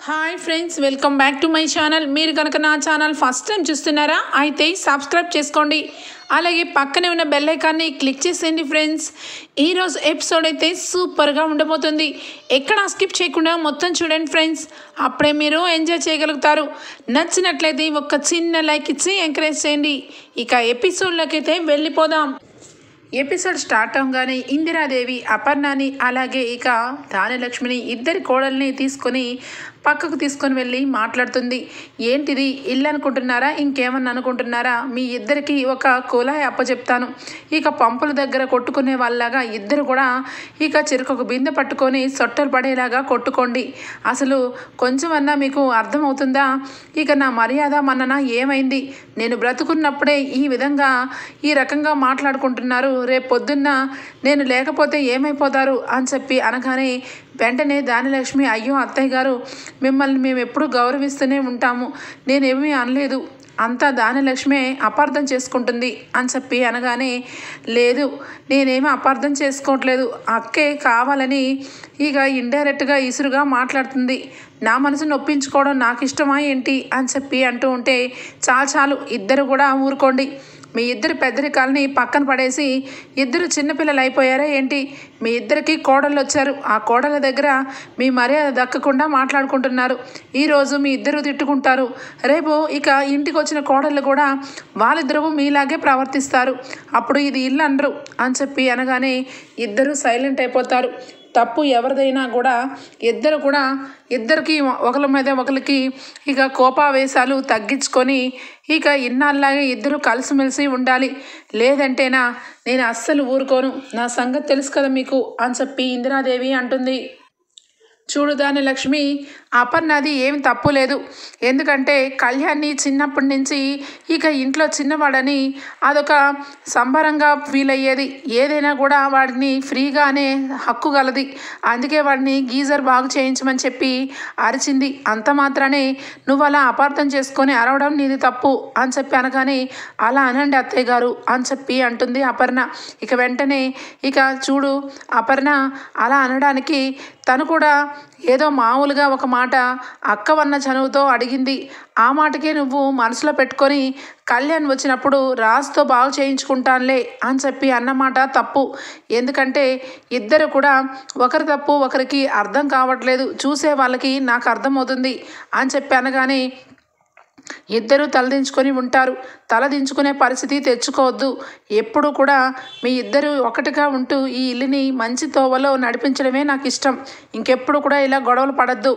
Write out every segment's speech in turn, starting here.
Hi friends, welcome back to my channel. మీరు కనుక నా ఛానల్ ఫస్ట్ టైం చూస్తున్నారా అయితే సబ్స్క్రైబ్ చేసుకోండి. అలాగే పక్కనే ఉన్న బెల్ ఐకాన్ని క్లిక్ చేసేయండి ఫ్రెండ్స్. ఈరోజు ఎపిసోడ్ అయితే సూపర్గా ఉండబోతుంది. ఎక్కడ స్కిప్ చేయకుండా మొత్తం చూడండి ఫ్రెండ్స్, అప్పుడే మీరు ఎంజాయ్ చేయగలుగుతారు. నచ్చినట్లయితే ఒక చిన్న లైక్ ఇచ్చి ఎంకరేజ్ చేయండి. ఇక ఎపిసోడ్లోకి అయితే వెళ్ళిపోదాం. ఎపిసోడ్ స్టార్ట్ అవగానే ఇందిరాదేవి అపర్ణని అలాగే ఇక ధాన్యలక్ష్మిని ఇద్దరి కోడల్ని తీసుకొని పక్కకు తీసుకొని వెళ్ళి మాట్లాడుతుంది. ఏంటిది, ఇల్లు అనుకుంటున్నారా, ఇంకేమన్నా అనుకుంటున్నారా? మీ ఇద్దరికి ఒక కులాయి అప్పచెప్తాను. ఇక పంపుల దగ్గర కొట్టుకునే వాళ్ళలాగా ఇద్దరు కూడా ఇక చెరుకు బిందె పట్టుకొని సొట్టలు పడేలాగా కొట్టుకోండి. అసలు కొంచెమన్నా మీకు అర్థమవుతుందా? ఇక నా మర్యాద మన్నన ఏమైంది? నేను బ్రతుకున్నప్పుడే ఈ విధంగా ఈ రకంగా మాట్లాడుకుంటున్నారు. రేపు పొద్దున్న నేను లేకపోతే ఏమైపోతారు అని చెప్పి అనగానే వెంటనే ధాన్యలక్ష్మి, అయ్యో అత్తయ్య గారు, మిమ్మల్ని మేము ఎప్పుడూ గౌరవిస్తూనే ఉంటాము, నేనేమీ అనలేదు, అంతా ధాన్యలక్ష్మి అపార్థం చేసుకుంటుంది అని చెప్పి అనగానే, లేదు నేనేమీ అపార్థం చేసుకోవట్లేదు, అక్కే కావాలని ఇక ఇండైరెక్ట్గా ఇసురుగా మాట్లాడుతుంది, నా మనసు నొప్పించుకోవడం నాకు ఇష్టమా ఏంటి అని చెప్పి అంటూ ఉంటే, చాలు ఇద్దరు కూడా ఊరుకోండి. మీ ఇద్దరు పెద్దరికాలని పక్కన పడేసి ఇద్దరు చిన్నపిల్లలు అయిపోయారా ఏంటి? మీ ఇద్దరికి కోడళ్ళు వచ్చారు, ఆ కోడళ్ళ దగ్గర మీ మర్యాద దక్కకుండా మాట్లాడుకుంటున్నారు. ఈరోజు మీ ఇద్దరు తిట్టుకుంటారు, రేపు ఇక ఇంటికి వచ్చిన కోడళ్ళు కూడా వాళ్ళిద్దరూ మీలాగే ప్రవర్తిస్తారు. అప్పుడు ఇది ఇల్లు అనరు అని చెప్పి అనగానే ఇద్దరు సైలెంట్ అయిపోతారు. తప్పు ఎవరిదైనా కూడా ఇద్దరికి ఒకరి మీద ఒకరికి ఇక కోపావేశాలు తగ్గించుకొని ఇక ఇన్నాళ్ళలాగే ఇద్దరు కలిసిమెలిసి ఉండాలి. లేదంటేనా నేను అస్సలు ఊరుకోను, నా సంగతి తెలుసు కదా మీకు అని చెప్పి ఇందిరాదేవి అంటుంది. చూడు ధాన్యలక్ష్మి, అపర్ణది ఏమి తప్పు లేదు. ఎందుకంటే కళ్యాణ్ని చిన్నప్పటి నుంచి ఇక ఇంట్లో చిన్నవాడని అదొక సంబరంగా ఫీల్ అయ్యేది. ఏదైనా కూడా వాడిని ఫ్రీగానే హక్కు గలది. అందుకే వాడిని గీజర్ బాగు చేయించమని చెప్పి అరిచింది. అంత మాత్రానే నువ్వు అలా అపార్థం చేసుకొని అరవడం నీది తప్పు అని చెప్పి అనగానే, అలా అనండి అత్తయ్య గారు అని చెప్పి అంటుంది అపర్ణ. ఇక వెంటనే ఇక చూడు అపర్ణ, అలా అనడానికి తను కూడా ఏదో మామూలుగా ఒక మాట అక్కవన్న చనువుతో అడిగింది. ఆ మాటకే నువ్వు మనసులో పెట్టుకొని కళ్యాణ్ వచ్చినప్పుడు రాజుతో బాగు చేయించుకుంటానులే అని చెప్పి అన్నమాట తప్పు. ఎందుకంటే ఇద్దరు కూడా ఒకరి తప్పు ఒకరికి అర్థం కావట్లేదు, చూసే వాళ్ళకి నాకు అర్థమవుతుంది అని చెప్పి అనగానే ఇద్దరు తలదించుకొని ఉంటారు. తలదించుకునే పరిస్థితి తెచ్చుకోవద్దు. ఎప్పుడు కూడా మీ ఇద్దరు ఒకటిగా ఉంటూ ఈ ఇల్లుని మంచి తోవలో నడిపించడమే నాకు ఇష్టం. ఇంకెప్పుడు కూడా ఇలా గొడవలు పడద్దు,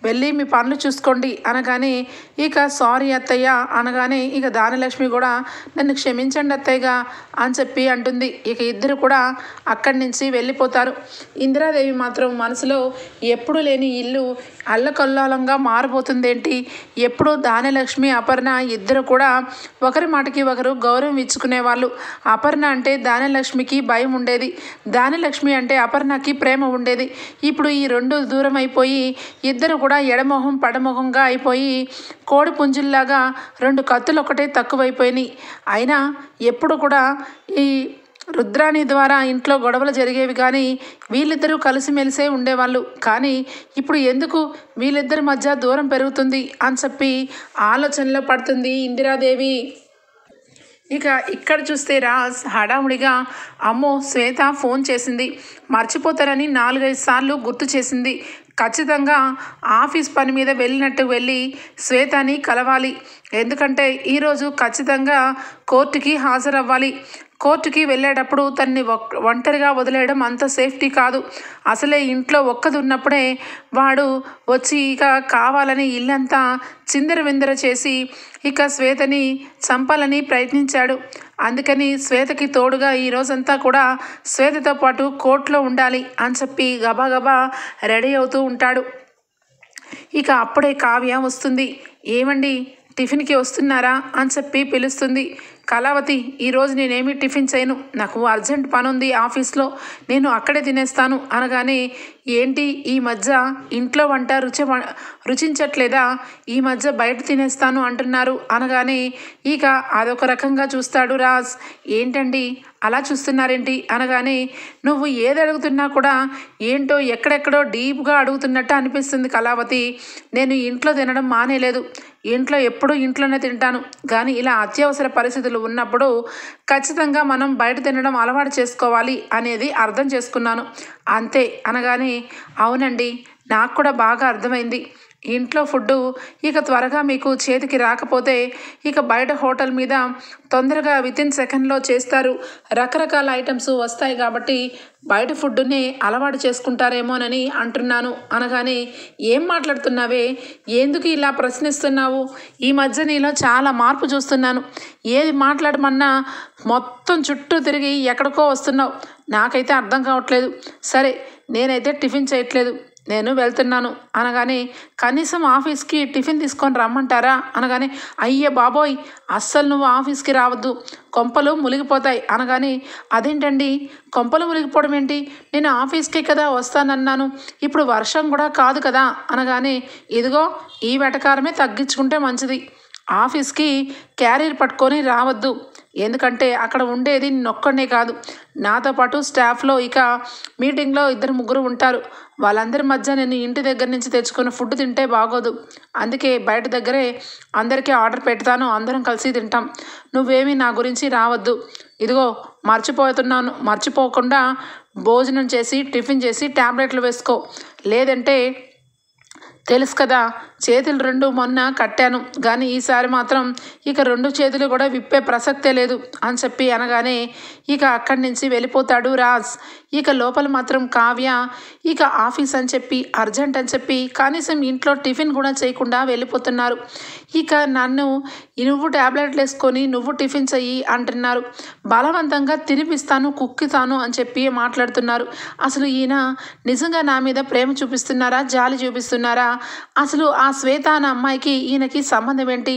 వెళ్ళి మీ పనులు చూసుకోండి అనగానే ఇక సారీ అత్తయ్య అనగానే ఇక ధాన్యలక్ష్మి కూడా నన్ను క్షమించండి అత్తయ్యగా అని చెప్పి అంటుంది. ఇక ఇద్దరు కూడా అక్కడి నుంచి వెళ్ళిపోతారు. ఇందిరాదేవి మాత్రం మనసులో ఎప్పుడు లేని ఇల్లు అల్లకల్లోలంగా మారిపోతుందేంటి? ఎప్పుడు ధాన్యలక్ష్మి అపర్ణ ఇద్దరు కూడా ఒకరి మాటకి ఒకరు గౌరవం ఇచ్చుకునేవాళ్ళు. అపర్ణ అంటే ధాన్యలక్ష్మికి భయం ఉండేది, ధాన్యలక్ష్మి అంటే అపర్ణకి ప్రేమ ఉండేది. ఇప్పుడు ఈ రెండు దూరం అయిపోయి ఇద్దరు కూడా ఎడమొహం పడమొహంగా అయిపోయి కోడి పుంజుల్లాగా రెండు కత్తులు ఒకటే తక్కువైపోయినాయి. అయినా ఎప్పుడు కూడా ఈ రుద్రాణి ద్వారా ఇంట్లో గొడవలు జరిగేవి, కానీ వీళ్ళిద్దరూ కలిసిమెలిసే ఉండేవాళ్ళు. కానీ ఇప్పుడు ఎందుకు వీళ్ళిద్దరి మధ్య దూరం పెరుగుతుంది అని చెప్పి ఆలోచనలో పడుతుంది ఇందిరాదేవి. ఇక ఇక్కడ చూస్తే రాజ్ హడావుడిగా, అమ్మో శ్వేత ఫోన్ చేసింది, మర్చిపోతారని 4-5 సార్లు గుర్తు చేసింది. ఖచ్చితంగా ఆఫీస్ పని మీద వెళ్ళి శ్వేతని కలవాలి. ఎందుకంటే ఈరోజు ఖచ్చితంగా కోర్టుకి హాజరవ్వాలి. కోర్టుకి వెళ్ళేటప్పుడు తన్ని ఒంటరిగా వదిలేయడం అంత సేఫ్టీ కాదు. అసలే ఇంట్లో ఒక్కది ఉన్నప్పుడే వాడు వచ్చి ఇక కావాలని ఇల్లంతా చిందరవిందర చేసి ఇక శ్వేతని చంపాలని ప్రయత్నించాడు. అందుకని శ్వేతకి తోడుగా ఈ రోజంతా కూడా శ్వేతతో పాటు కోర్టులో ఉండాలి అని చెప్పి గబాగబా రెడీ అవుతూ ఉంటాడు. ఇక అప్పుడే కావ్య వస్తుంది. ఏమండి టిఫిన్కి వస్తున్నారా అని చెప్పి పిలుస్తుంది. కళావతి, ఈరోజు నేనేమి టిఫిన్ చేయను, నాకు అర్జెంట్ పని ఉంది ఆఫీస్లో, నేను అక్కడే తినేస్తాను అనగానే, ఏంటి ఈ మధ్య ఇంట్లో వంట రుచించట్లేదా, ఈ మధ్య బయట తినేస్తాను అంటున్నారు అనగానే ఇక అదొక రకంగా చూస్తాడు రాజ్. ఏంటండి అలా చూస్తున్నారేంటి అనగానే, నువ్వు ఏది అడుగుతున్నా కూడా ఏంటో ఎక్కడెక్కడో డీప్గా అడుగుతున్నట్టు అనిపిస్తుంది కళావతి. నేను ఇంట్లో తినడం మానేలేదు, ఇంట్లో ఎప్పుడూ ఇంట్లోనే తింటాను, కానీ ఇలా అత్యవసర పరిస్థితులు ఉన్నప్పుడు ఖచ్చితంగా మనం బయట తినడం అలవాటు చేసుకోవాలి అనేది అర్థం చేసుకున్నాను అంతే అనగానే, అవునండి నాకు కూడా బాగా అర్థమైంది, ఇంట్లో ఫుడ్డు ఇక త్వరగా మీకు చేతికి రాకపోతే ఇక బయట హోటల్ మీద తొందరగా వితిన్ సెకండ్లో చేస్తారు, రకరకాల ఐటమ్స్ వస్తాయి కాబట్టి బయట ఫుడ్డుని అలవాటు చేసుకుంటారేమోనని అంటున్నాను అనగానే, ఏం మాట్లాడుతున్నావే, ఎందుకు ఇలా ప్రశ్నిస్తున్నావు, ఈ మధ్య నీలో చాలా మార్పు చూస్తున్నాను, ఏది మాట్లాడమన్నా మొత్తం చుట్టూ తిరిగి ఎక్కడికో వస్తున్నావు, నాకైతే అర్థం కావట్లేదు, సరే నేనైతే టిఫిన్ చేయట్లేదు, నేను వెళ్తున్నాను అనగానే, కనీసం ఆఫీస్కి టిఫిన్ తీసుకొని రమ్మంటారా అనగానే, అయ్యే బాబోయ్ అస్సలు నువ్వు ఆఫీస్కి రావద్దు, కొంపలు మునిగిపోతాయి అనగానే, అదేంటండి కొంపలు మునిగిపోవడం ఏంటి, నేను ఆఫీస్కే కదా వస్తానన్నాను, ఇప్పుడు వర్షం కూడా కాదు కదా అనగానే, ఇదిగో ఈ వెటకారమే తగ్గించుకుంటే మంచిది, ఆఫీస్కి క్యారియర్ పట్టుకొని రావద్దు, ఎందుకంటే అక్కడ ఉండేది నొక్కడే కాదు, నాతో పాటు స్టాఫ్లో ఇక మీటింగ్లో 2-3 ఉంటారు, వాళ్ళందరి మధ్య నేను ఇంటి దగ్గర నుంచి తెచ్చుకున్న ఫుడ్ తింటే బాగోదు, అందుకే బయట దగ్గరే అందరికీ ఆర్డర్ పెడతాను, అందరం కలిసి తింటాం, నువ్వేమీ నా గురించి రావద్దు, ఇదిగో మర్చిపోకుండా భోజనం చేసి టిఫిన్ చేసి ట్యాబ్లెట్లు వేసుకో, లేదంటే తెలుసు కదా చేతులు 2 మొన్న కట్టాను, కానీ ఈసారి మాత్రం ఇక 2 చేతులు కూడా విప్పే ప్రసక్తే లేదు అని చెప్పి అనగానే ఇక అక్కడి నుంచి వెళ్ళిపోతాడు రాజ్. ఇక లోపల మాత్రం కావ్య ఇక ఆఫీస్ అని చెప్పి అర్జెంట్ అని చెప్పి కనీసం ఇంట్లో టిఫిన్ కూడా చేయకుండా వెళ్ళిపోతున్నారు. ఇక నన్ను నువ్వు ట్యాబ్లెట్లు వేసుకొని నువ్వు టిఫిన్ చెయ్యి అంటున్నారు, బలవంతంగా తినిపిస్తాను కుక్కితాను అని చెప్పి మాట్లాడుతున్నారు. అసలు ఈయన నిజంగా నా మీద ప్రేమ చూపిస్తున్నారా, జాలి చూపిస్తున్నారా, అసలు ఆ శ్వేత అన్న అమ్మాయికి ఈయనకి సంబంధం ఏంటి?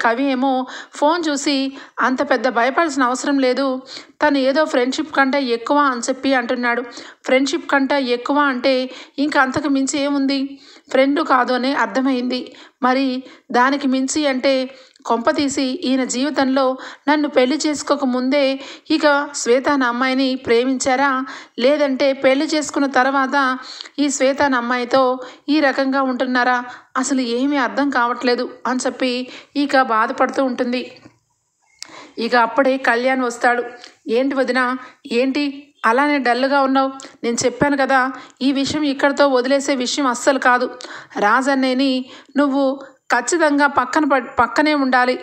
కవి ఏమో ఫోన్ చూసి అంత పెద్ద భయపడాల్సిన అవసరం లేదు, తను ఏదో ఫ్రెండ్షిప్ కంటే ఎక్కువ అని చెప్పి అంటున్నాడు. ఫ్రెండ్షిప్ కంటే ఎక్కువ అంటే ఇంకా అంతకు మించి ఏముంది, ఫ్రెండ్ కాదు అని అర్థమైంది, మరి దానికి మించి అంటే కొంపతీసి ఈయన జీవితంలో నన్ను పెళ్లి చేసుకోక ముందే ఇక శ్వేత అన్న అమ్మాయిని ప్రేమించారా, లేదంటే పెళ్లి చేసుకున్న తర్వాత ఈ శ్వేత అన్న అమ్మాయితో ఈ రకంగా ఉంటున్నారా, అసలు ఏమీ అర్థం కావట్లేదు అని చెప్పి ఇక బాధపడుతూ ఉంటుంది. ఇక అప్పుడే కళ్యాణ్ వస్తాడు. ఏంటి వదిన, ఏంటి అలానే డల్గా ఉన్నావు, నేను చెప్పాను కదా ఈ విషయం ఇక్కడితో వదిలేసే విషయం అస్సలు కాదు, రాజన్నయ్యని నువ్వు ఖచ్చితంగా పక్కనే ఉండాలి,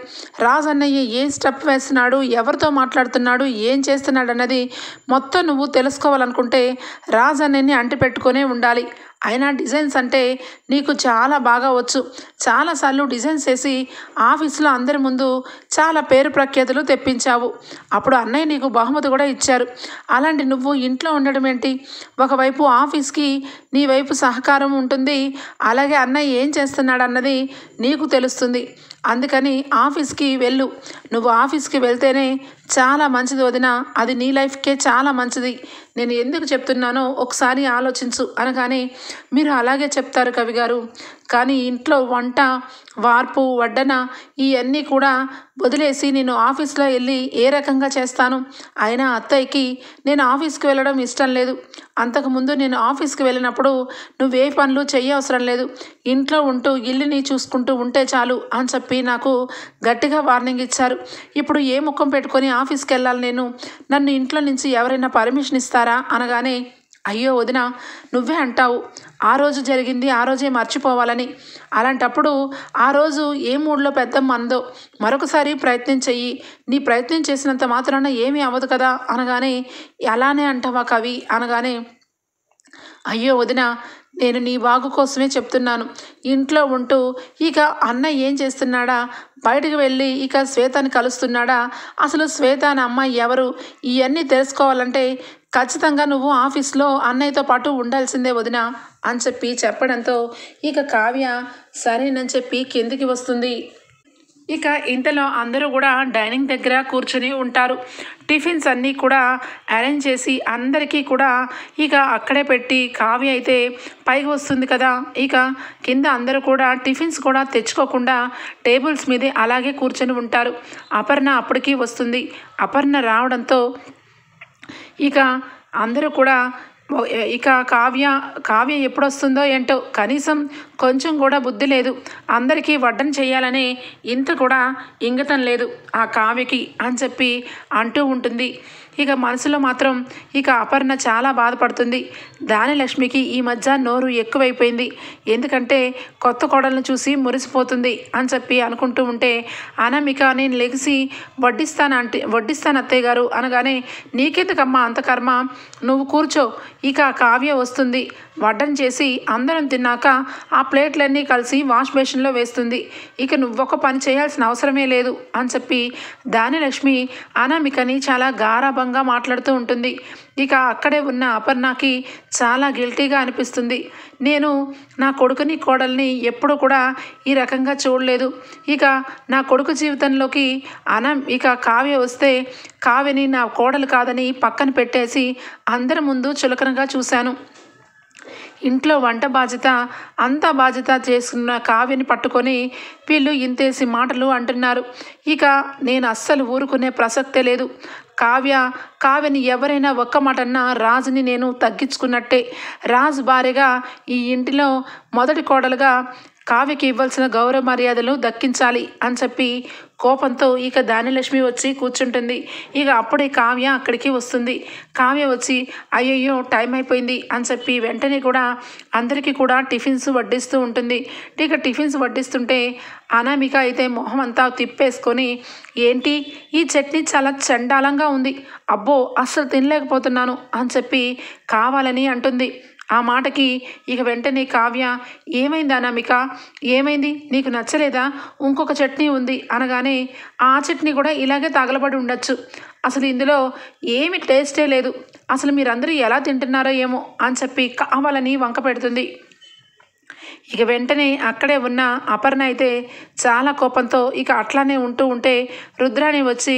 రాజ్ అన్నయ్య ఏ స్టెప్ వేస్తున్నాడు, ఎవరితో మాట్లాడుతున్నాడు, ఏం చేస్తున్నాడు అన్నది మొత్తం నువ్వు తెలుసుకోవాలనుకుంటే రాజ్ అన్నయ్యని అంటిపెట్టుకునే ఉండాలి. అయినా డిజైన్స్ అంటే నీకు చాలా బాగా వచ్చు, చాలాసార్లు డిజైన్స్ వేసి ఆఫీసులో అందరి ముందు చాలా పేరు ప్రఖ్యాతులు తెప్పించావు, అప్పుడు అన్నయ్య నీకు బహుమతి కూడా ఇచ్చారు, అలాంటి నువ్వు ఇంట్లో ఉండడం ఏంటి? ఒకవైపు ఆఫీస్కి నీ వైపు సహకారం ఉంటుంది, అలాగే అన్నయ్య ఏం చేస్తున్నాడు అన్నది నీకు తెలుస్తుంది, అందుకని ఆఫీస్కి వెళ్ళు, నువ్వు ఆఫీస్కి వెళ్తేనే చాలా మంచిది వదిన, అది నీ లైఫ్కే చాలా మంచిది, నేను ఎందుకు చెప్తున్నానో ఒకసారి ఆలోచించు అనగానే, మీరు అలాగే చెప్తారు కవి గారు, కానీ ఇంట్లో వంట వార్పు వడ్డన ఇవన్నీ కూడా వదిలేసి నేను ఆఫీస్లో వెళ్ళి ఏ రకంగా చేస్తాను? అయినా అత్తయ్యకి నేను ఆఫీస్కి వెళ్ళడం ఇష్టం లేదు, అంతకుముందు నేను ఆఫీస్కి వెళ్ళినప్పుడు నువ్వే పనులు చెయ్యవసరం లేదు, ఇంట్లో ఉంటూ ఇల్లుని చూసుకుంటూ ఉంటే చాలు అని చెప్పి నాకు గట్టిగా వార్నింగ్ ఇచ్చారు, ఇప్పుడు ఏ ముఖం పెట్టుకొని ఆఫీస్కి వెళ్ళాలి నేను, నన్ను ఇంట్లో నుంచి ఎవరైనా పర్మిషన్ ఇస్తారా అనగానే, అయ్యో వదిన నువ్వే అంటావు ఆ రోజు జరిగింది ఆ రోజే మర్చిపోవాలని, అలాంటప్పుడు ఆ రోజు ఏ మూడ్లో పెద్దమ్మ అందో మరొకసారి ప్రయత్నం చెయ్యి, నీ ప్రయత్నం చేసినంత మాత్రాన ఏమీ అవ్వదు కదా అనగానే, అలానే అంటావా కవి అనగానే, అయ్యో వదిన నేను నీ బాగు కోసమే చెప్తున్నాను, ఇంట్లో ఉంటూ ఇక అన్న ఏం చేస్తున్నాడా, బయటకు వెళ్ళి ఇక శ్వేతని కలుస్తున్నాడా, అసలు శ్వేత అనే అమ్మాయి ఎవరు, ఇవన్నీ తెలుసుకోవాలంటే ఖచ్చితంగా నువ్వు ఆఫీస్లో అన్నయ్యతో పాటు ఉండాల్సిందే వదిన అని చెప్పి చెప్పడంతో ఇక కావ్య సరేనని చెప్పి కిందికి వస్తుంది. ఇక ఇంతలో అందరూ కూడా డైనింగ్ దగ్గర కూర్చొని ఉంటారు. టిఫిన్స్ అన్నీ కూడా అరేంజ్ చేసి అందరికీ కూడా ఇక అక్కడే పెట్టి కావ్య అయితే పైకి వస్తుంది కదా, ఇక కింద అందరూ కూడా టిఫిన్స్ కూడా తెచ్చుకోకుండా టేబుల్స్ మీదే అలాగే కూర్చొని ఉంటారు. అపర్ణ అప్పటికి వస్తుంది. అపర్ణ రావడంతో ఇక అందరూ కూడా ఇక కావ్య ఎప్పుడు వస్తుందో ఏంటో, కనీసం కొంచెం కూడా బుద్ధి లేదు, అందరికీ వడ్డన చేయాలనే ఇంత కూడా ఇంగితం లేదు ఆ కావ్యకి అని చెప్పి అంటూ ఉంటుంది. ఇక మనసులో మాత్రం ఇక అపర్ణ చాలా బాధపడుతుంది. దానిలక్ష్మికి ఈ మధ్య నోరు ఎక్కువైపోయింది, ఎందుకంటే కొత్త కోడలను చూసి మురిసిపోతుంది అని చెప్పి అనుకుంటూ ఉంటే అనామిక నేను లెగిసి వడ్డిస్తాను అత్తయ్య గారు అనగానే నీకెందుకమ్మా అంత కర్మ, నువ్వు కూర్చో, ఇక కావ్య వస్తుంది, వడ్డన చేసి అందరం తిన్నాక ఆ ప్లేట్లన్నీ కలిసి వాష్ బేసిన్లో వేస్తుంది, ఇక నువ్వొక పని చేయాల్సిన అవసరమే లేదు అని చెప్పి దానిలక్ష్మి అనామికని చాలా గారాభంగా మాట్లాడుతూ ఉంటుంది. ఇక అక్కడే ఉన్న అపర్ణకి చాలా గిల్టీగా అనిపిస్తుంది. నేను నా కొడుకుని కోడల్ని ఎప్పుడు కూడా ఈ రకంగా చూడలేదు. ఇక నా కొడుకు జీవితంలోకి ఇక కావ్య వస్తే కావ్యని నా కోడలు కాదని పక్కన పెట్టేసి అందరి ముందు చులకనగా చూశాను. ఇంట్లో వంట బాధ్యత అంతా బాధ్యత చేసుకున్న కావ్యని పట్టుకొని వీళ్ళు మాటలు అంటున్నారు. ఇక నేను అస్సలు ఊరుకునే ప్రసక్తే లేదు. కావ్యని ఎవరైనా ఒక్క మాట అన్నా రాజుని నేను తగ్గించుకున్నట్టే. రాజు భార్యగా ఈ ఇంటిలో మొదటి కోడలుగా కావ్యకి ఇవ్వాల్సిన గౌరవ మర్యాదలు దక్కించాలి అని చెప్పి కోపంతో ఇక దానిలక్ష్మి వచ్చి కూర్చుంటుంది. ఇక అప్పుడే కావ్య అక్కడికి వస్తుంది. కావ్య వచ్చి అయ్యయ్యో టైం అయిపోయింది అని చెప్పి వెంటనే కూడా అందరికీ కూడా టిఫిన్స్ వడ్డిస్తూ ఉంటుంది. ఇక టిఫిన్స్ వడ్డిస్తుంటే అనామిక అయితే మొహం అంతా తిప్పేసుకొని ఏంటి ఈ చట్నీ చాలా చండాలంగా ఉంది, అబ్బో అస్సలు తినలేకపోతున్నాను అని చెప్పి కావాలని అంటుంది. ఆ మాటకి ఇక వెంటనే కావ్య ఏమైంది అనామిక, ఏమైంది, నీకు నచ్చలేదా, ఇంకొక చట్నీ ఉంది అనగానే ఆ చట్నీ కూడా ఇలాగే తగలబడి ఉండొచ్చు, అసలు ఇందులో ఏమి టేస్టే లేదు, అసలు మీరందరూ ఎలా తింటున్నారో ఏమో అని చెప్పి కావాలని వంక పెడుతుంది. ఇక వెంటనే అక్కడే ఉన్న అపర్ణ అయితే చాలా కోపంతో ఇక అట్లానే ఉంటే రుద్రాణి వచ్చి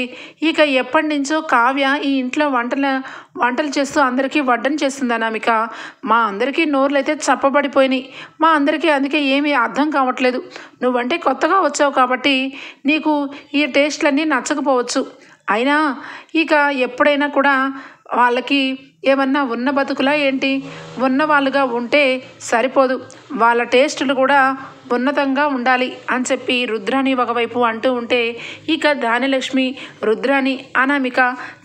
ఇక ఎప్పటి నుంచో కావ్య ఈ ఇంట్లో వంటలు చేస్తూ అందరికీ వడ్డన చేస్తుంది అనామిక, మా అందరికీ నోర్లు అయితే చప్పబడిపోయినాయి, మా అందరికీ అందుకే ఏమీ అర్థం కావట్లేదు, నువ్వంటే కొత్తగా వచ్చావు కాబట్టి నీకు ఈ టేస్ట్లన్నీ నచ్చకపోవచ్చు, అయినా ఇక ఎప్పుడైనా కూడా వాళ్ళకి ఏమన్నా ఉన్న బతుకులా ఏంటి, ఉన్న వాళ్ళుగా ఉంటే సరిపోదు, వాళ్ళ టేస్టులు కూడా ఉన్నతంగా ఉండాలి అని చెప్పి రుద్రాణి ఒకవైపు అంటూ ఉంటే ఇక దానిలక్ష్మి రుద్రాణి అనామిక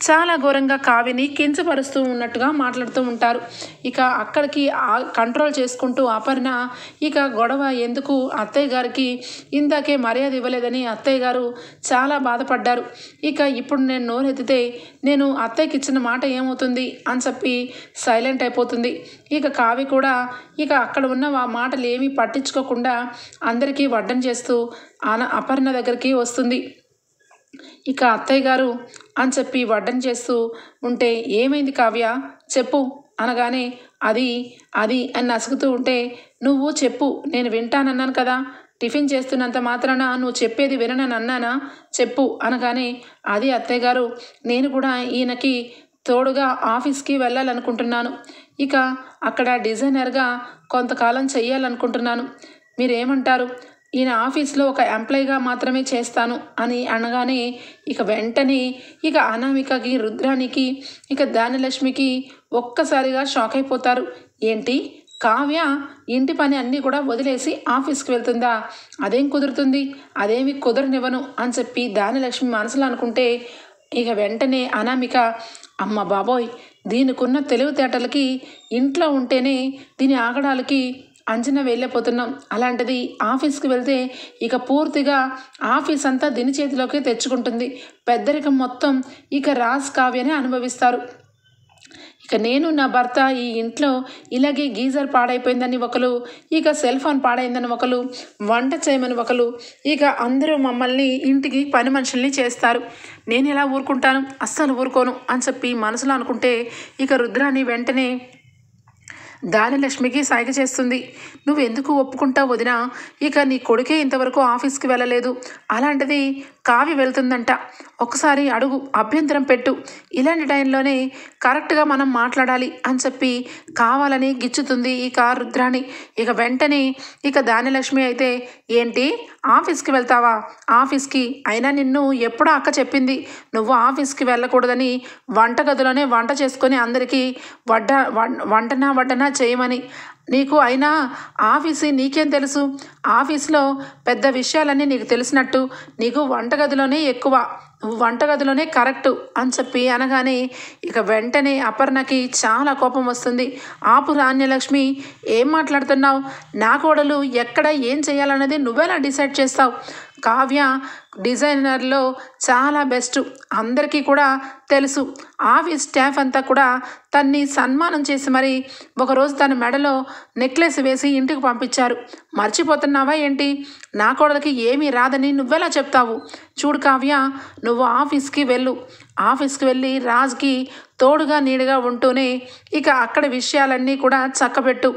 చాలా ఘోరంగా కావ్యని కించపరుస్తూ ఉన్నట్టుగా మాట్లాడుతూ ఉంటారు. ఇక అక్కడికి కంట్రోల్ చేసుకుంటూ అపర్ణ ఇక గొడవ ఎందుకు, అత్తయ్య గారికి ఇందాకే మర్యాద ఇవ్వలేదని అత్తయ్య గారు చాలా బాధపడ్డారు, ఇక ఇప్పుడు నేను నోరెత్తితే నేను అత్తయ్యకి ఇచ్చిన మాట ఏమవుతుంది అని చెప్పి సైలెంట్ అయిపోతుంది. ఇక కావ్య కూడా ఇక అక్కడ ఉన్న ఆ మాటలు ఏమీ పట్టించుకోకుండా అందరికీ వడ్డన చేస్తూ అపర్ణ దగ్గరికి వస్తుంది. ఇక అత్తయ్య గారు అని చెప్పి వడ్డన చేస్తూ ఉంటే ఏమైంది కావ్య చెప్పు అనగానే అది అని నసుగుతూ ఉంటే నువ్వు చెప్పు, నేను వింటానన్నాను కదా, టిఫిన్ చేస్తున్నంత మాత్రాన నువ్వు చెప్పేది విననని అన్నానా, చెప్పు అనగానే అది అత్తయ్య గారు నేను కూడా ఈయనకి తోడుగా ఆఫీస్కి వెళ్ళాలనుకుంటున్నాను, ఇక అక్కడ డిజైనర్గా కొంతకాలం చెయ్యాలనుకుంటున్నాను, మీరేమంటారు, ఈయన ఆఫీస్లో ఒక ఎంప్లాయీగా మాత్రమే చేస్తాను అని అనగానే ఇక వెంటనే ఇక అనామికకి రుద్రానికి ఇక దానిలక్ష్మికి ఒక్కసారిగా షాక్ అయిపోతారు. ఏంటి కావ్య ఇంటి పని అన్నీ కూడా వదిలేసి ఆఫీస్కి వెళ్తుందా, అదేం కుదురుతుంది, అదేమి కుదరనివ్వను అని చెప్పి దానిలక్ష్మి మనసులో అనుకుంటే ఇక వెంటనే అనామిక అమ్మ బాబోయ్ దీనికున్న తెలివితేటలకి ఇంట్లో ఉంటేనే దీని ఆగడాలకి అంచనా వెళ్ళిపోతున్నాం, అలాంటిది ఆఫీస్కి వెళ్తే ఇక పూర్తిగా ఆఫీస్ అంతా దీని చేతిలోకి తెచ్చుకుంటుంది, పెద్దరికం మొత్తం ఇక రాజ్ కావ్యనే అనుభవిస్తారు, ఇక నేను నా భర్త ఈ ఇంట్లో ఇలాగే గీజర్ పాడైపోయిందని ఒకరు, ఇక సెల్ ఫోన్ పాడైందని ఒకరు, వంట చేయమని ఒకరు, ఇక అందరూ మమ్మల్ని ఇంటికి పని మనుషుల్ని చేస్తారు, నేను ఎలా ఊరుకుంటాను, అస్సలు ఊరుకోను అని చెప్పి మనసులో అనుకుంటే ఇక రుద్రాని వెంటనే దానిలక్ష్మికి సైగ చేస్తుంది. నువ్వెందుకు ఒప్పుకుంటావు వదినా? ఇక నీ కొడుకే ఇంతవరకు ఆఫీస్కి వెళ్ళలేదు, అలాంటిది కావ్య వెళ్తుందంట. ఒకసారి అడుగు, అభ్యంతరం పెట్టు. ఇలాంటి టైంలోనే కరెక్ట్గా మనం మాట్లాడాలి అని చెప్పి కావాలని గిచ్చుతుంది ఇక రుద్రాణి. ఇక వెంటనే ఇక దానిలక్ష్మి అయితే, ఏంటి ఆఫీస్కి వెళ్తావా? ఆఫీస్కి అయినా నిన్ను ఎప్పుడో అక్క చెప్పింది నువ్వు ఆఫీస్కి వెళ్ళకూడదని, వంటగదిలోనే వంట చేసుకొని అందరికీ వంటనా చేయమని. నీకు అయినా ఆఫీసు నీకేం తెలుసు? ఆఫీస్లో పెద్ద విషయాలన్నీ నీకు తెలిసినట్టు నీకు వంటగదిలోనే ఎక్కువ, వంటగదిలోనే కరెక్టు అని చెప్పి అనగానే ఇక వెంటనే అపర్ణకి చాలా కోపం వస్తుంది. ఆపు రాణ్యలక్ష్మి, ఏం మాట్లాడుతున్నావు? నా కోడలు ఎక్కడ ఏం చేయాలన్నది నువ్వెలా డిసైడ్ చేస్తావు? కావ్య డిజైనర్లో చాలా బెస్ట్, అందరికీ కూడా తెలుసు. ఆఫీస్ స్టాఫ్ అంతా కూడా తన్ని సన్మానం చేసి మరి ఒకరోజు తన మెడలో నెక్లెస్ వేసి ఇంటికి పంపించారు. మర్చిపోతున్నావా ఏంటి? నా కోడలికి ఏమీ రాదని నువ్వెలా చెప్తావు? చూడు కావ్య, నువ్వు ఆఫీస్కి వెళ్ళు. ఆఫీస్కి వెళ్ళి రాజ్కి తోడుగా నీడుగా ఉంటూనే ఇక అక్కడ విషయాలన్నీ కూడా చక్కబెట్టు.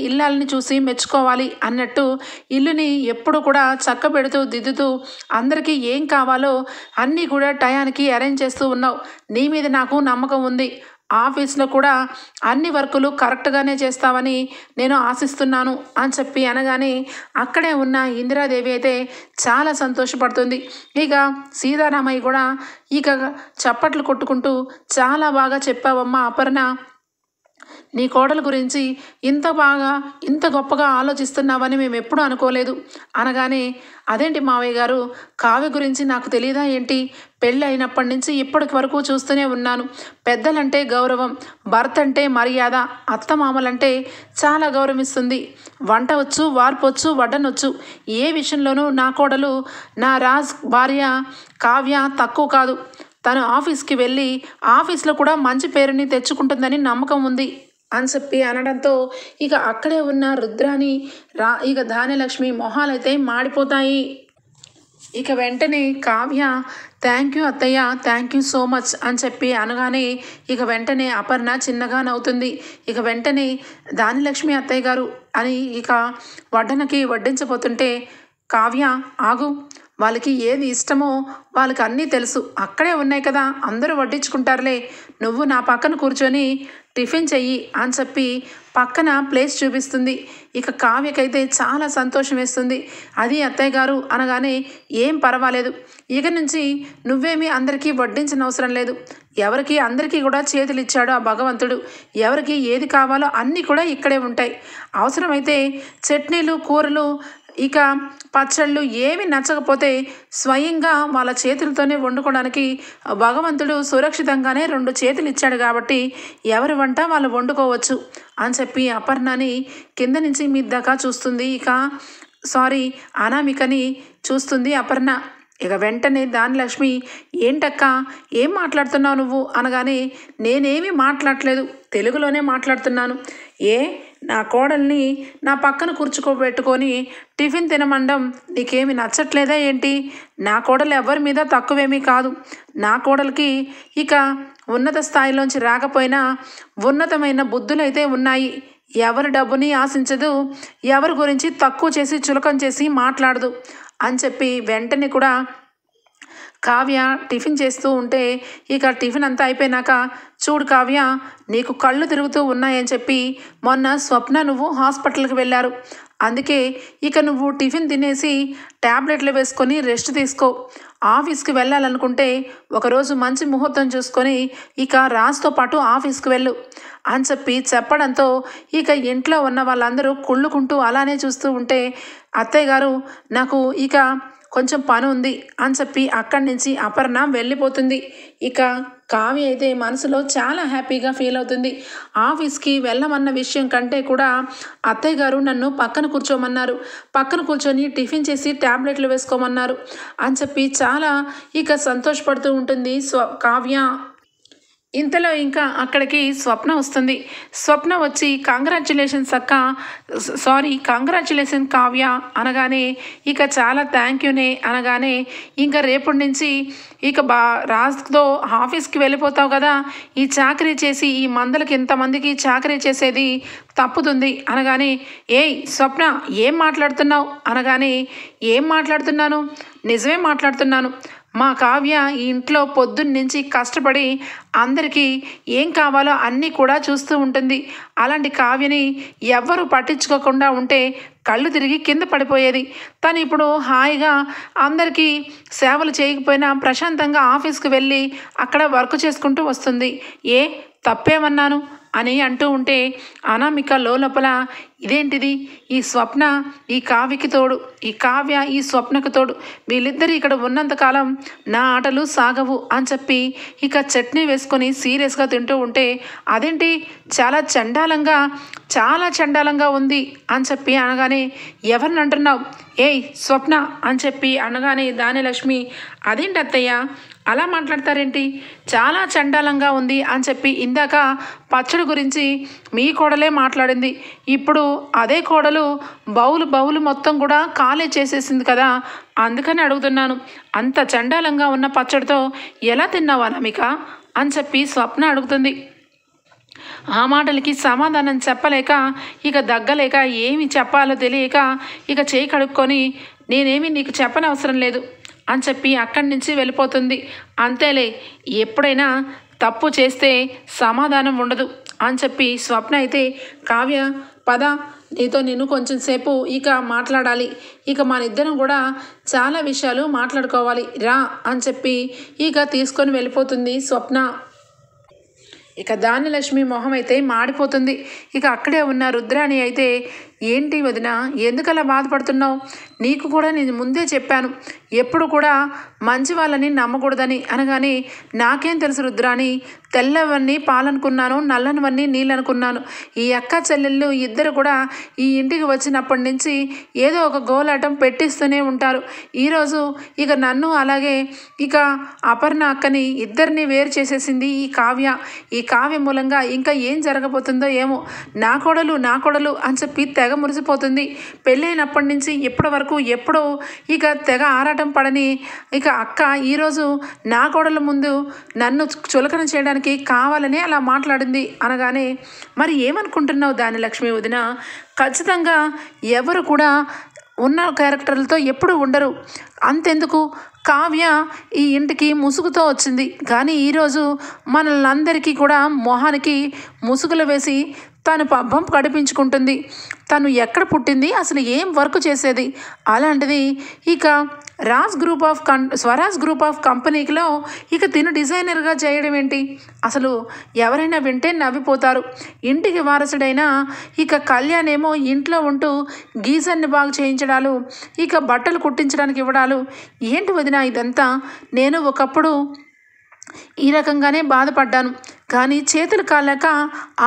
ఇల్లాలని చూసి మెచ్చుకోవాలి అన్నట్టు ఇల్లుని ఎప్పుడు కూడా చక్కబెడుతూ దిద్దుతూ అందరికీ ఏం కావాలో అన్నీ కూడా టయానికి అరేంజ్ చేస్తూ ఉన్నావు. నీ మీద నాకు నమ్మకం ఉంది. ఆఫీస్లో కూడా అన్ని వర్కులు కరెక్ట్గానే చేస్తావని నేను ఆశిస్తున్నాను అని చెప్పి అనగానే అక్కడే ఉన్న ఇందిరాదేవి అయితే చాలా సంతోషపడుతుంది. ఇక సీతారామయ్య కూడా ఇక చప్పట్లు కొట్టుకుంటూ, చాలా బాగా చెప్పావమ్మా అపర్ణ, నీ కోడల గురించి ఇంత గొప్పగా ఆలోచిస్తున్నావని మేము ఎప్పుడూ అనుకోలేదు అనగానే, అదేంటి మావయ్య గారు, కావ్య గురించి నాకు తెలియదా ఏంటి? పెళ్ళి అయినప్పటి నుంచి ఇప్పటి వరకు చూస్తూనే ఉన్నాను. పెద్దలంటే గౌరవం, భర్త అంటే మర్యాద, అత్తమామలంటే చాలా గౌరవిస్తుంది. వంట వచ్చు, వార్పొచ్చు, వడ్డనొచ్చు. ఏ విషయంలోనూ నా కోడలు, నా రాజ్ భార్య కావ్య తక్కువ కాదు. తను ఆఫీస్కి వెళ్ళి ఆఫీస్లో కూడా మంచి పేరుని తెచ్చుకుంటుందని నమ్మకం ఉంది అని చెప్పి అనడంతో ఇక అక్కడే ఉన్న రుద్రాని ఇక ధాన్యలక్ష్మి మొహాలైతే మాడిపోతాయి. ఇక వెంటనే కావ్య, థ్యాంక్ యూ అత్తయ్య, థ్యాంక్ యూ సో మచ్ అని చెప్పి అనగానే ఇక వెంటనే అపర్ణ చిన్నగా నవ్వుతుంది. ఇక వెంటనే ధాన్యలక్ష్మి అత్తయ్య గారు అని ఇక వడ్డనకి వడ్డించబోతుంటే, కావ్య ఆగు, వాళ్ళకి ఏది ఇష్టమో వాళ్ళకి అన్నీ తెలుసు, అక్కడే ఉన్నాయి కదా, అందరూ వడ్డించుకుంటారులే, నువ్వు నా పక్కన కూర్చొని టిఫిన్ చెయ్యి అని చెప్పి పక్కన ప్లేస్ చూపిస్తుంది. ఇక కావ్యకైతే చాలా సంతోషం వేస్తుంది. అది అత్తయ్య గారు అనగానే, ఏం పర్వాలేదు, ఇక నుంచి నువ్వేమీ అందరికీ వడ్డించిన అవసరం లేదు. అందరికీ కూడా చేతులు ఇచ్చాడు ఆ భగవంతుడు. ఎవరికి ఏది కావాలో అన్నీ కూడా ఇక్కడే ఉంటాయి. అవసరమైతే చట్నీలు, కూరలు, ఇక పచ్చళ్ళు ఏమి నచ్చకపోతే స్వయంగా వాళ్ళ చేతులతోనే వండుకోవడానికి భగవంతుడు సురక్షితంగానే 2 చేతులు ఇచ్చాడు కాబట్టి ఎవరి వంట వాళ్ళు వండుకోవచ్చు అని చెప్పి అపర్ణని కింద నుంచి మీ దాకా చూస్తుంది. అనామికని చూస్తుంది అపర్ణ. ఇక వెంటనే దానిలక్ష్మి, ఏంటక్క ఏం మాట్లాడుతున్నావు నువ్వు అనగానే, నేనేమీ మాట్లాడలేదు, తెలుగులోనే మాట్లాడుతున్నాను. నా కోడల్ని నా పక్కన కూర్చోబెట్టుకొని టిఫిన్ తినమండం నీకేమి నచ్చట్లేదా ఏంటి? నా కోడలు ఎవరి మీద తక్కువేమీ కాదు. నా కోడలికి ఇక ఉన్నత స్థాయిలోంచి రాకపోయినా ఉన్నతమైన బుద్ధులైతే ఉన్నాయి. ఎవరి డబ్బుని ఆశించదు, ఎవరి గురించి తక్కువ చేసి చులకం చేసి మాట్లాడదు అని చెప్పి వెంటనే కూడా కావ్య టిఫిన్ చేస్తూ ఉంటే ఇక టిఫిన్ అంతా అయిపోయినాక, చూడు కావ్య, నీకు కళ్ళు తిరుగుతూ ఉన్నాయని చెప్పి మొన్న స్వప్న నువ్వు హాస్పిటల్కి వెళ్ళారు. అందుకే ఇక నువ్వు టిఫిన్ తినేసి ట్యాబ్లెట్లు వేసుకొని రెస్ట్ తీసుకో. ఆఫీస్కి వెళ్ళాలనుకుంటే ఒకరోజు మంచి ముహూర్తం చూసుకొని ఇక రాజ్తో పాటు ఆఫీస్కి వెళ్ళు అని చెప్పి చెప్పడంతో ఇక ఇంట్లో ఉన్న వాళ్ళందరూ కుళ్ళుకుంటూ అలానే చూస్తూ ఉంటే, అత్తయ్య గారు నాకు ఇక కొంచెం పని ఉంది అని చెప్పి అక్కడి నుంచి అపర్ణ వెళ్ళిపోతుంది. ఇక కావ్య అయితే మనసులో చాలా హ్యాపీగా ఫీల్ అవుతుంది. ఆఫీస్కి వెళ్ళమన్న విషయం కంటే కూడా అత్తయ్య గారు నన్ను పక్కన కూర్చోమన్నారు, పక్కన కూర్చొని టిఫిన్ చేసి ట్యాబ్లెట్లు వేసుకోమన్నారు అని చెప్పి చాలా ఇక సంతోషపడుతూ ఉంటుంది కావ్య. ఇంతలో ఇంకా అక్కడికి స్వప్న వస్తుంది. స్వప్న వచ్చి కంగ్రాచ్యులేషన్స్ అక్క, సారీ కంగ్రాచ్యులేషన్ కావ్య అనగానే, ఇక చాలా థ్యాంక్ యూనే అనగానే, ఇంకా రేపటి నుంచి ఇక రాజుతో ఆఫీస్కి వెళ్ళిపోతావు కదా, ఈ చాకరీ చేసి ఈ మందలకి ఇంతమందికి చాకరీ చేసేది తప్పుతుంది అనగానే, ఏయ్ స్వప్న ఏం మాట్లాడుతున్నావు అనగానే, ఏం మాట్లాడుతున్నాను, నిజమే మాట్లాడుతున్నాను. మా కావ్య ఈ ఇంట్లో పొద్దున్నుంచి కష్టపడి అందరికీ ఏం కావాలో అన్నీ కూడా చూస్తూ ఉంటుంది. అలాంటి కావ్యని ఎవ్వరూ పట్టించుకోకుండా ఉంటే కళ్ళు తిరిగి కింద పడిపోయేది. తను ఇప్పుడు హాయిగా అందరికీ సేవలు చేయకపోయినా ప్రశాంతంగా ఆఫీస్కి వెళ్ళి అక్కడ వర్క్ చేసుకుంటూ వస్తుంది. ఏ తప్పేమన్నాను అని అంటూ ఉంటే అనామిక లోపల ఇదేంటిది, ఈ స్వప్న ఈ కావ్యకి తోడు, ఈ కావ్య ఈ స్వప్నకు తోడు, వీళ్ళిద్దరు ఇక్కడ ఉన్నంతకాలం నా ఆటలు సాగవు అని చెప్పి ఇక చట్నీ వేసుకొని సీరియస్గా తింటూ ఉంటే, అదేంటి చాలా చండాలంగా ఉంది అని చెప్పి అనగానే, ఎవరిని అంటున్నావు, ఏయ్ స్వప్న అని చెప్పి అనగానే ధాన్యలక్ష్మి, అదేంటి అత్తయ్య అలా మాట్లాడతారేంటి, చాలా చండాలంగా ఉంది అని చెప్పి ఇందాక పచ్చడి గురించి మీ కోడలే మాట్లాడింది, ఇప్పుడు అదే కోడలు బౌలు మొత్తం కూడా ఖాళీ చేసేసింది కదా, అందుకని అడుగుతున్నాను, అంత చండాలంగా ఉన్న పచ్చడితో ఎలా తిన్నావు అనామిక అని చెప్పి స్వప్న అడుగుతుంది. ఆ మాటలకి సమాధానం చెప్పలేక ఇక దగ్గలేక ఏమి చెప్పాలో తెలియక ఇక చేయి కడుక్కొని, నేనేమి నీకు చెప్పనవసరం లేదు అని చెప్పి అక్కడి నుంచి వెళ్ళిపోతుంది. అంతేలే, ఎప్పుడైనా తప్పు చేస్తే సమాధానం ఉండదు అని చెప్పి స్వప్న అయితే, కావ్య పద నేను కొంచెం సేపు ఇక మాట్లాడాలి, ఇక మన ఇద్దరం కూడా చాలా విషయాలు మాట్లాడుకోవాలి రా అని చెప్పి ఇక తీసుకొని వెళ్ళిపోతుంది స్వప్న. ఇక ధాన్యలక్ష్మి మొహం అయితే మాడిపోతుంది. ఇక అక్కడే ఉన్న రుద్రాణి అయితే, ఏంటి వదిన ఎందుకలా బాధపడుతున్నావు, నీకు కూడా నేను ముందే చెప్పాను ఎప్పుడు కూడా మంచి వాళ్ళని నమ్మకూడదని అనగానే, నాకేం తెలుసు రుద్రాణి, తెల్లవన్నీ పాలనుకున్నాను, నల్లనివన్నీ నీళ్ళనుకున్నాను. ఈ అక్క చెల్లెళ్ళు ఇద్దరు కూడా ఈ ఇంటికి వచ్చినప్పటి నుంచి ఏదో ఒక గోలాటం పెట్టిస్తూనే ఉంటారు. ఈరోజు ఇక నన్ను అలాగే ఇక అపర్ణ అక్కని ఇద్దరిని వేరు చేసేసింది ఈ కావ్య మూలంగా ఇంకా ఏం జరగబోతుందో ఏమో, నా కోడలు అని చెప్పి తెగ మురిసిపోతుంది. పెళ్ళైనప్పటి నుంచి ఇప్పటి వరకు ఎప్పుడో ఇక తెగ ఆరాటం పడని ఇక అక్క ఈరోజు నా కోడల ముందు నన్ను చులకన చేయడానికి కావాలని అలా మాట్లాడింది అనగానే, మరి ఏమనుకుంటున్నావు ధాన్యలక్ష్మి వదిన, ఖచ్చితంగా ఎవరు కూడా ఉన్న క్యారెక్టర్లతో ఎప్పుడు ఉండరు. అంతెందుకు, కావ్య ఈ ఇంటికి ముసుగుతో వచ్చింది కానీ ఈరోజు మనల్ని అందరికీ కూడా మొహానికి ముసుగులు వేసి తను పబ్బం గడిపించుకుంటుంది. తను ఎక్కడ పుట్టింది, అసలు ఏం వర్క్ చేసేది, అలాంటిది ఇక స్వరాజ్ గ్రూప్ ఆఫ్ కంపెనీలో ఇక తిను డిజైనర్గా చేయడం ఏంటి, అసలు ఎవరైనా వింటే నవ్విపోతారు. ఇంటికి వారసుడైన ఇక కళ్యాణ్ ఏమో ఇంట్లో ఉంటూ గీజర్ని బాగు చేయించడాలు, ఇక బట్టలు కుట్టించడానికి ఇవ్వడాలు, ఏంటి వదిన ఇదంతా. నేను ఒకప్పుడు ఈ రకంగానే బాధపడ్డాను కానీ చేతులు కాలేక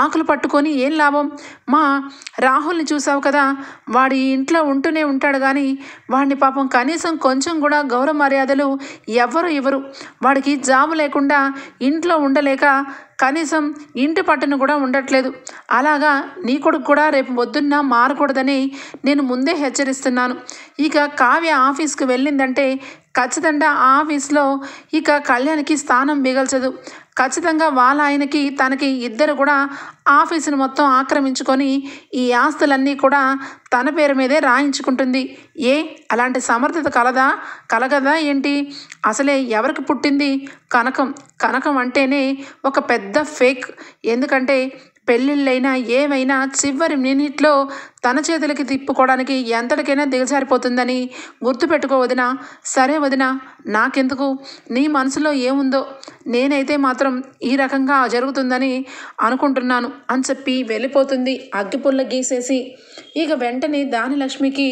ఆకులు పట్టుకొని ఏం లాభం. మా రాహుల్ని చూసావు కదా, వాడి ఇంట్లో ఉంటూనే ఉంటాడు కానీ వాడిని పాపం కనీసం కొంచెం కూడా గౌరవ మర్యాదలు ఎవ్వరు ఇవ్వరు. వాడికి జాబు లేకుండా ఇంట్లో ఉండలేక కనీసం ఇంటి పట్టును కూడా ఉండట్లేదు. అలాగా నీ కొడుకు కూడా రేపు పొద్దున్న మారకూడదని నేను ముందే హెచ్చరిస్తున్నాను. ఇక కావ్య ఆఫీస్కి వెళ్ళిందంటే ఖచ్చితంగా ఆ ఆఫీస్లో ఇక కళ్యాణ్కి స్థానం మిగల్చదు. ఖచ్చితంగా వాళ్ళ ఆయనకి తనకి ఇద్దరు కూడా ఆఫీసును మొత్తం ఆక్రమించుకొని ఈ ఆస్తులన్నీ కూడా తన పేరు మీదే రాయించుకుంటుంది. అలాంటి సమర్థత కలగదా ఏంటి? అసలే ఎవరికి పుట్టింది కనకం అంటేనే ఒక పెద్ద ఫేక్. ఎందుకంటే పెళ్ళిళ్ళైనా ఏమైనా చివరి మినిట్లో తన చేతులకి తిప్పుకోవడానికి ఎంతటికైనా దిగజారిపోతుందని గుర్తుపెట్టుకో వదినా. సరే వదినా, నాకెందుకు, నీ మనసులో ఏముందో, నేనైతే మాత్రం ఈ రకంగా జరుగుతుందని అనుకుంటున్నాను అని చెప్పి వెళ్ళిపోతుంది అగ్గిపుల్ల గీసేసి. ఇక వెంటనే ధాన్యలక్ష్మికి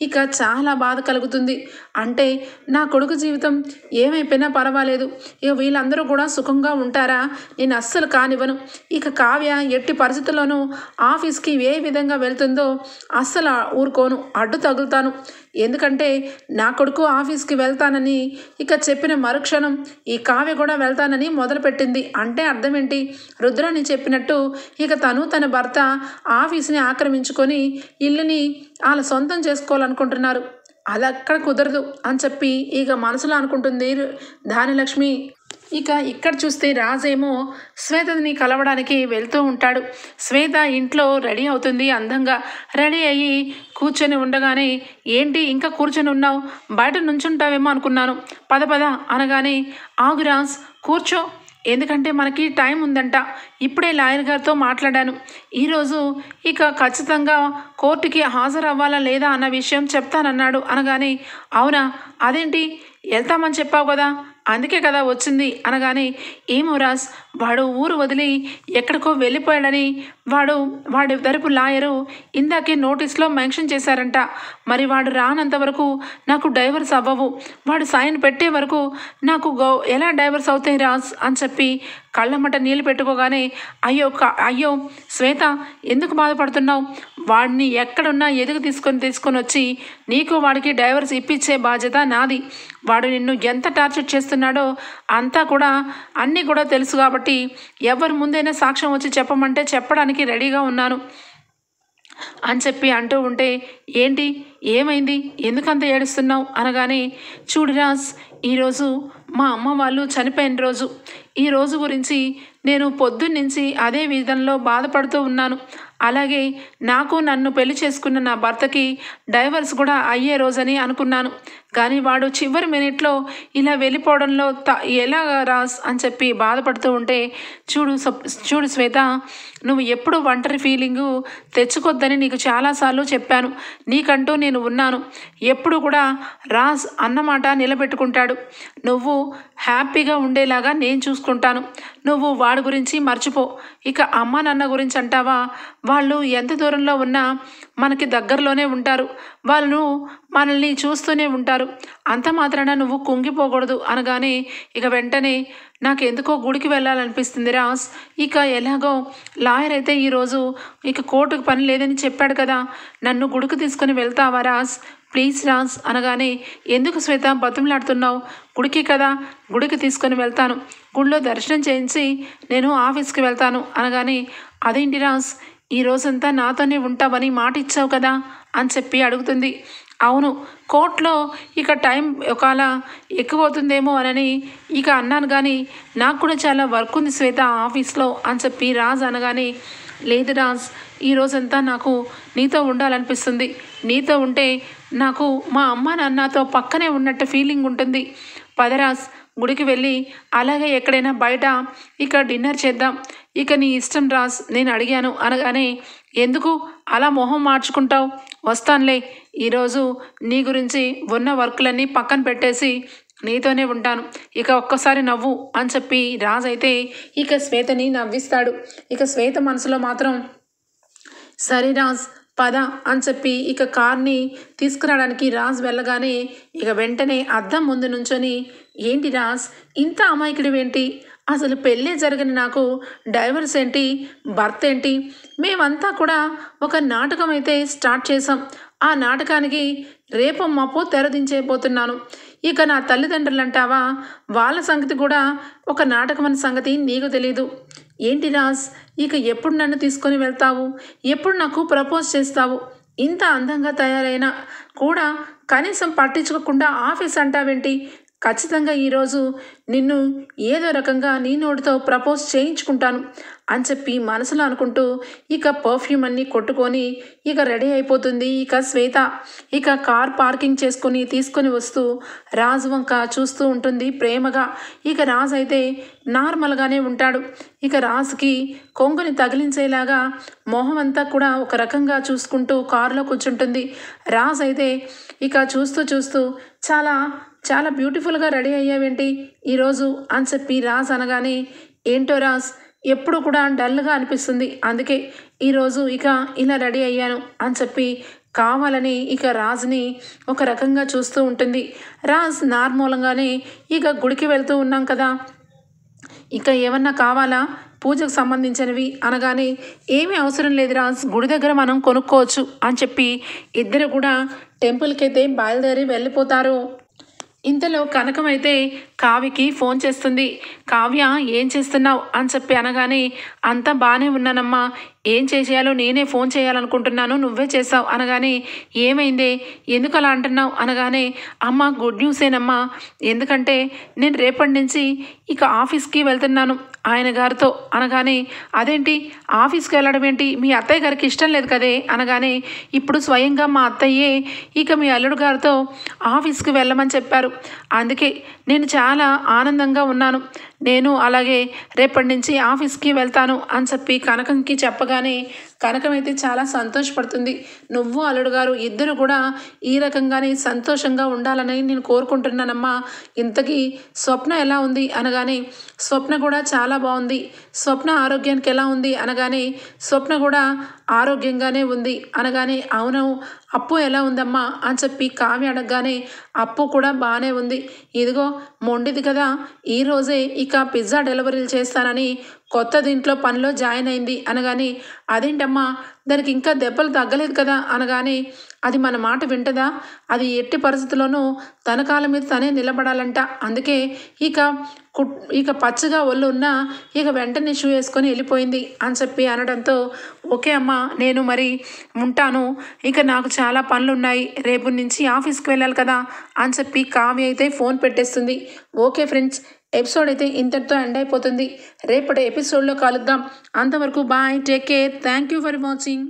ఇక చాలా బాధ కలుగుతుంది. అంటే నా కొడుకు జీవితం ఏమైపోయినా పర్వాలేదు, ఇక వీళ్ళందరూ కూడా సుఖంగా ఉంటారా, నేను అస్సలు కానివ్వను. ఇక కావ్య ఎట్టి పరిస్థితుల్లోనూ ఆఫీస్కి ఏ విధంగా వెళ్తుందో అస్సలు ఊరుకోను, అడ్డు తగులుతాను. ఎందుకంటే నా కొడుకు ఆఫీస్కి వెళ్తానని ఇక చెప్పిన మరుక్షణం ఈ కావ్య కూడా వెళ్తానని మొదలుపెట్టింది. అంటే అర్థం ఏంటి? రుద్రాని చెప్పినట్టు ఇక తను తన భర్త ఆఫీస్ని ఆక్రమించుకొని ఇల్లుని వాళ్ళ సొంతం చేసుకోవాలనుకుంటున్నారు. అది అక్కడ కుదరదు అని చెప్పి ఇక మనసులో అనుకుంటుంది ధాన్యలక్ష్మి. ఇక ఇక్కడ చూస్తే రాజేమో శ్వేతని కలవడానికి వెళ్తూ ఉంటాడు. శ్వేత ఇంట్లో రెడీ అవుతుంది. అందంగా రెడీ అయ్యి కూర్చొని ఉండగానే, ఏంటి ఇంకా కూర్చొని ఉన్నావు, బయట నుంచుంటావేమో అనుకున్నాను, పద పద అనగానే, ఆగు రాజ్, కూర్చో, ఎందుకంటే మనకి టైం ఉందంట, ఇప్పుడే లాయర్ గారితో మాట్లాడాను, ఈరోజు ఇక ఖచ్చితంగా కోర్టుకి హాజరు అవ్వాలా లేదా అన్న విషయం చెప్తానన్నాడు అనగానే, అవునా, అదేంటి, వెళ్తామని చెప్పావు కదా, అందుకే కదా వచ్చింది అనగానే, ఏమో రాజ్, వాడు ఊరు వదిలి ఎక్కడికో వెళ్ళిపోయాడని వాడి తరపు లాయరు ఇందాకే నోటీస్లో మెన్షన్ చేశారంట. మరి వాడు రానంత వరకు నాకు డైవర్స్ అవ్వవు, వాడు సైన్ పెట్టే వరకు నాకు ఎలా డైవర్స్ అవుతాయి రాజ్ అని చెప్పి కళ్ళమ్మట నీళ్ళు పెట్టుకోగానే, అయ్యో శ్వేత, ఎందుకు బాధపడుతున్నావు, వాడిని ఎక్కడున్నా ఎదుగు తీసుకొని వచ్చి నీకు వాడికి డైవర్స్ ఇప్పించే బాధ్యత నాది. వాడు నిన్ను ఎంత టార్చర్ చేస్తున్నాడో అంతా కూడా అన్నీ కూడా తెలుసు కాబట్టి ఎవరి ముందైనా సాక్ష్యం వచ్చి చెప్పమంటే చెప్పడానికి రెడీగా ఉన్నాను అని చెప్పి అంటూ ఉంటే, ఏంటి, ఏమైంది, ఎందుకంత ఏడుస్తున్నావు అనగానే, చూడు రాజ్, ఈరోజు మా అమ్మ వాళ్ళు చనిపోయిన రోజు, ఈ రోజు గురించి నేను పొద్దున్నుంచి అదే విధంలో బాధపడుతూ ఉన్నాను. అలాగే నాకు నన్ను పెళ్లి చేసుకున్న నా భర్తకి డైవర్స్ కూడా అయ్యే రోజని అనుకున్నాను. కానీ వాడు చివరి మినిట్లో ఇలా వెళ్ళిపోవడంలో ఎలా రాస్ అని చెప్పి బాధపడుతూ ఉంటే, చూడు శ్వేత, నువ్వు ఎప్పుడు ఒంటరి ఫీలింగు తెచ్చుకోద్దని నీకు చాలాసార్లు చెప్పాను. నీకంటూ నేను ఉన్నాను. ఎప్పుడు కూడా రాజ్ అన్నమాట నిలబెట్టుకుంటాడు. నువ్వు హ్యాపీగా ఉండేలాగా నేను చూసుకుంటాను. నువ్వు వాడి గురించి మర్చిపో. ఇక అమ్మ నాన్న గురించి అంటావా, వాళ్ళు ఎంత దూరంలో ఉన్నా మనకి దగ్గరలోనే ఉంటారు. వాళ్ళు మనల్ని చూస్తూనే ఉంటారు. అంత మాత్రాన నువ్వు కుంగిపోకూడదు అనగానే, ఇక వెంటనే నాకు ఎందుకో గుడికి వెళ్ళాలనిపిస్తుంది రాజ్. ఇక ఎలాగో లాయర్ అయితే ఈరోజు ఇక కోర్టుకు పని లేదని చెప్పాడు కదా, నన్ను గుడికి తీసుకుని వెళ్తావా రాజ్, ప్లీజ్ రాజ్ అనగానే, ఎందుకు శ్వేత బతుములాడుతున్నావు, గుడికి కదా, గుడికి తీసుకొని వెళ్తాను, గుడిలో దర్శనం చేయించి నేను ఆఫీస్కి వెళ్తాను అనగానే, అదేంటి రాజ్, ఈ రోజంతా నాతోనే ఉంటావని మాట ఇచ్చావు కదా అని చెప్పి అడుగుతుంది. అవును, కోర్టులో ఇక టైం ఒకవేళ ఎక్కువ అవుతుందేమో అని ఇక అన్నాను, కానీ నాకు కూడా చాలా వర్క్ ఉంది శ్వేత ఆఫీస్లో అని చెప్పి రాజ్ అనగానే, లేదు రాజ్, ఈరోజంతా నాకు నీతో ఉండాలనిపిస్తుంది. నీతో ఉంటే నాకు మా అమ్మ నాన్నతో పక్కనే ఉన్నట్టు ఫీలింగ్ ఉంటుంది. పదరాజ్, గుడికి వెళ్ళి అలాగే ఎక్కడైనా బయట ఇక డిన్నర్ చేద్దాం. ఇక నీ ఇష్టం రాజ్, నేను అడిగాను అనగానే, ఎందుకు అలా మొహం మార్చుకుంటావు, వస్తానులే, ఈరోజు నీ గురించి ఉన్న వర్కులన్నీ పక్కన పెట్టేసి నీతోనే ఉంటాను, ఇక ఒక్కసారి నవ్వు అని చెప్పి రాజ్ అయితే ఇక శ్వేతని నవ్విస్తాడు. ఇక శ్వేత మనసులో మాత్రం, సరే రాజ్ పద అని చెప్పి ఇక కార్ని తీసుకురావడానికి రాజ్ వెళ్ళగానే, ఇక వెంటనే అద్దం ముందు నుంచొని, ఏంటి రాజ్, ఇంత అమాయకుడివేంటి, అసలు పెళ్ళే జరగని నాకు డైవర్స్ ఏంటి, భర్త ఏంటి, మేమంతా కూడా ఒక నాటకం అయితే స్టార్ట్ చేసాం. ఆ నాటకానికి రేపు మాపు తెరదించేయబోతున్నాను. ఇక నా తల్లిదండ్రులు అంటావా, వాళ్ళ సంగతి కూడా ఒక నాటకం అనే సంగతి నీకు తెలీదు. ఏంటి రాజ్, ఇక ఎప్పుడు నన్ను తీసుకొని వెళ్తావు, ఎప్పుడు నాకు ప్రపోజ్ చేస్తావు, ఇంత అందంగా తయారైనా కూడా కనీసం పట్టించుకోకుండా ఆఫీస్ అంటావేంటి, ఖచ్చితంగా ఈరోజు నిన్ను ఏదో రకంగా నీ నోటితో ప్రపోజ్ చేయించుకుంటాను అని చెప్పి మనసులో అనుకుంటూ ఇక పర్ఫ్యూమ్ అన్నీ కొట్టుకొని ఇక రెడీ అయిపోతుంది. ఇక శ్వేత ఇక కార్ పార్కింగ్ చేసుకొని తీసుకొని వస్తూ రాజు వంక చూస్తూ ఉంటుంది ప్రేమగా. ఇక రాజు అయితే నార్మల్గానే ఉంటాడు. ఇక రాజుకి కొంగుని తగిలించేలాగా మొహం అంతా కూడా ఒక రకంగా చూసుకుంటూ కారులో కూర్చుంటుంది. రాజు అయితే ఇక చూస్తూ చాలా చాలా బ్యూటిఫుల్గా రెడీ అయ్యావేంటి ఈరోజు అని చెప్పి రాజ్ అనగానే, ఏంటో రాజ్, ఎప్పుడు కూడా డల్గా అనిపిస్తుంది, అందుకే ఈరోజు ఇక ఇలా రెడీ అయ్యాను అని చెప్పి కావాలని ఇక రాజ్ని ఒక రకంగా చూస్తూ ఉంటుంది. రాజ్ నార్మూలంగానే ఇక గుడికి వెళ్తూ ఉన్నాం కదా, ఇక ఏమన్నా కావాలా, పూజకు సంబంధించినవి అనగానే ఏమీ అవసరం లేదురా, గుడి దగ్గర మనం కొనుక్కోవచ్చు అని చెప్పి ఇద్దరు కూడా టెంపుల్కి అయితే బయలుదేరి వెళ్ళిపోతారు. ఇంతలో కనకం అయితే కావ్యకి ఫోన్ చేస్తుంది. కావ్య ఏం చేస్తున్నావు అని చెప్పి అనగానే అంతా బాగానే ఉన్నానమ్మా, ఏం చేసేయాలో నేనే ఫోన్ చేయాలనుకుంటున్నాను, నువ్వే చేసావు అనగానే ఏమైందే, ఎందుకు అలా అంటున్నావు అనగానే అమ్మ గుడ్ న్యూసేనమ్మా, ఎందుకంటే నేను రేపటి నుంచి ఇక ఆఫీస్కి వెళ్తున్నాను ఆయన గారితో అనగానే అదేంటి ఆఫీస్కి వెళ్ళడం ఏంటి, మీ అత్తయ్య గారికి ఇష్టం లేదు కదే అనగానే ఇప్పుడు స్వయంగా మా అత్తయ్యే ఇక మీ అల్లుడు గారితో ఆఫీస్కి వెళ్ళమని చెప్పారు, అందుకే నేను చాలా ఆనందంగా ఉన్నాను, నేను అలాగే రేపటి నుంచి ఆఫీస్కి వెళ్తాను అని చెప్పి కనకంకి చెప్పగానే కనకం అయితే చాలా సంతోషపడుతుంది. నువ్వు అల్లుడు గారు ఇద్దరు కూడా ఈ రకంగానే సంతోషంగా ఉండాలని నేను కోరుకుంటున్నానమ్మా. ఇంతకీ స్వప్న ఎలా ఉంది అనగానే స్వప్న కూడా చాలా బాగుంది, స్వప్న ఆరోగ్యానికి ఎలా ఉంది అనగానే స్వప్న కూడా ఆరోగ్యంగానే ఉంది అనగానే అవును అప్పు ఎలా ఉందమ్మా అని చెప్పి కావ్య అడగగానే అప్పు కూడా బాగానే ఉంది, ఇదిగో మొండిది కదా ఈరోజే ఇక పిజ్జా డెలివరీలు చేస్తానని కొత్త దీంట్లో పనిలో జాయిన్ అయింది అనగానే అదేంటమ్మా దానికి ఇంకా దెబ్బలు తగ్గలేదు కదా అనగానే అది మన మాట వింటదా, అది ఎట్టి పరిస్థితుల్లోనూ తన కాళ్ళ మీద తనే నిలబడాలంట, అందుకే ఇక పచ్చగా ఒళ్ళు ఉన్నా ఇక వెంటనే షూ వేసుకొని వెళ్ళిపోయింది అని చెప్పి అనడంతో ఓకే అమ్మా నేను మరి ఉంటాను, ఇక నాకు చాలా పనులు ఉన్నాయి, రేపు నుంచి ఆఫీస్కి వెళ్ళాలి కదా అని చెప్పి కావ్య అయితే ఫోన్ పెట్టేస్తుంది. ఓకే ఫ్రెండ్స్, ఎపిసోడ్ అయితే ఇంతటితో ఎండ్ అయిపోతుంది. రేపటి ఎపిసోడ్లో కలుద్దాం. అంతవరకు bye, take care, thank you for watching.